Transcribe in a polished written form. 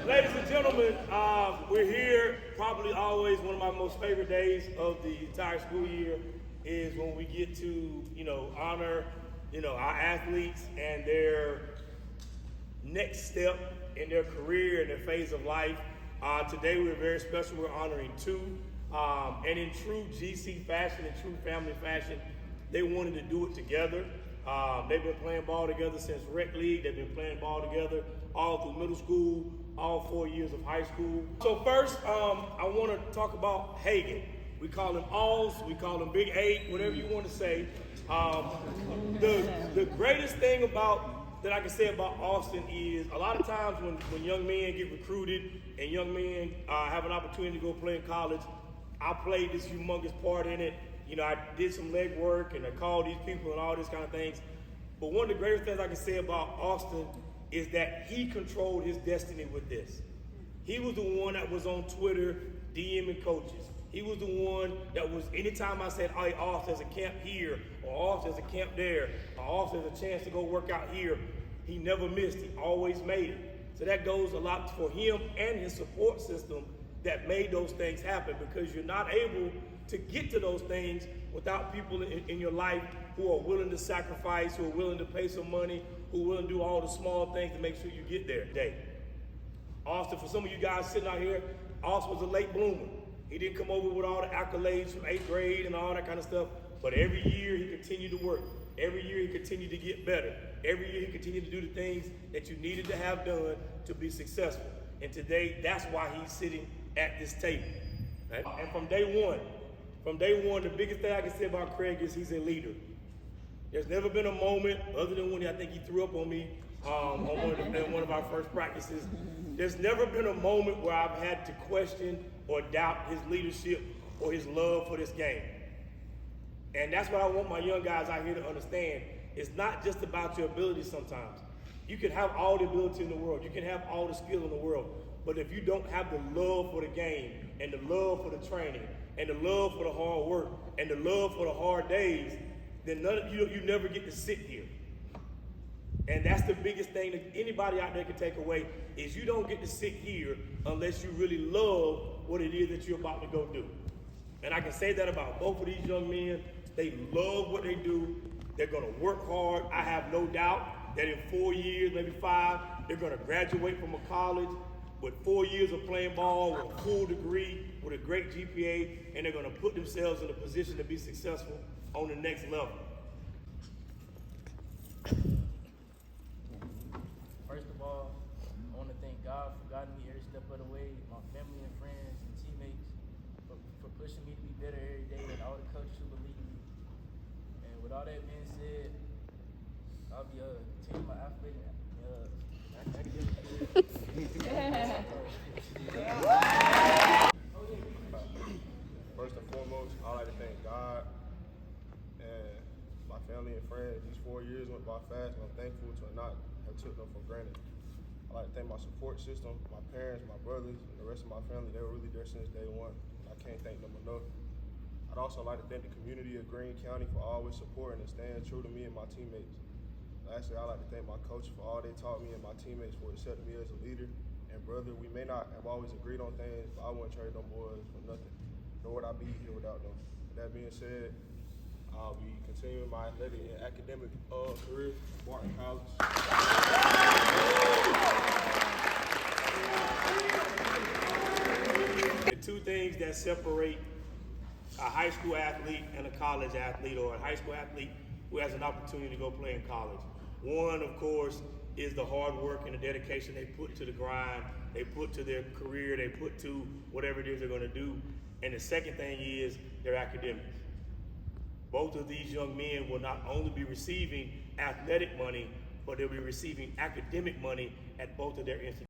Ladies and gentlemen, we're here. Probably always one of my most favorite days of the entire school year is when we get to, honor, our athletes and their next step in their career and their phase of life. Today we're very special. We're honoring two. And in true GC fashion, in true family fashion, they wanted to do it together. They've been playing ball together since rec league. They've been playing ball together all through middle school, all 4 years of high school. So first, I want to talk about Hagans. We call him Alls, we call him Big Eight, whatever you want to say. The greatest thing that I can say about Austin is a lot of times when young men get recruited and young men have an opportunity to go play in college, I played this humongous part in it. I did some leg work and I called these people and all these kind of things. But one of the greatest things I can say about Austin is that he controlled his destiny with this. He was the one that was on Twitter DMing coaches. He was the one that was, anytime I said, hey, Austin, there's a camp here, or Austin, there's a camp there, or Austin, there's a chance to go work out here, he never missed. He always made it. So that goes a lot for him and his support system that made those things happen, because you're not able to get to those things without people in your life who are willing to sacrifice, who are willing to pay some money, who are willing to do all the small things to make sure you get there today. Austin, for some of you guys sitting out here, Austin was a late bloomer. He didn't come over with all the accolades from 8th grade and all that kind of stuff, but every year he continued to work. Every year he continued to get better. Every year he continued to do the things that you needed to have done to be successful. And today, that's why he's sitting at this table. Right? And from day one, the biggest thing I can say about Craig is he's a leader. There's never been a moment, other than when I think he threw up on me on one of our first practices. There's never been a moment where I've had to question or doubt his leadership or his love for this game. And that's what I want my young guys out here to understand. It's not just about your ability sometimes. You can have all the ability in the world. You can have all the skill in the world. But if you don't have the love for the game and the love for the training and the love for the hard work and the love for the hard days, then you never get to sit here. And that's the biggest thing that anybody out there can take away is you don't get to sit here unless you really love what it is that you're about to go do. And I can say that about both of these young men. They love what they do. They're going to work hard. I have no doubt that in 4 years, maybe 5, they're going to graduate from a college with 4 years of playing ball, with a full degree, with a great GPA, and they're going to put themselves in a position to be successful on the next level. First of all, I want to thank God for guiding me every step of the way, my family and friends and teammates for pushing me to be better every day, and all the coaches who believe in me. And with all that being said, I'll be continuing my athletic academic career. First and foremost, I'd like to thank God and my family and friends. These 4 years went by fast, and I'm thankful to not have took them for granted. I'd like to thank my support system, my parents, my brothers, and the rest of my family. They were really there since day one. I can't thank them enough. I'd also like to thank the community of Greene County for always supporting and staying true to me and my teammates. Lastly, I'd like to thank my coach for all they taught me and my teammates for accepting me as a leader and brother. We may not have always agreed on things, but I wouldn't trade them boys for nothing, nor would I be here without them. With that being said, I'll be continuing my athletic and academic career at Barton College. The two things that separate a high school athlete and a college athlete, or a high school athlete who has an opportunity to go play in college. One, of course, is the hard work and the dedication they put to the grind, they put to their career, they put to whatever it is they're going to do. And the second thing is their academics. Both of these young men will not only be receiving athletic money, but they'll be receiving academic money at both of their institutions.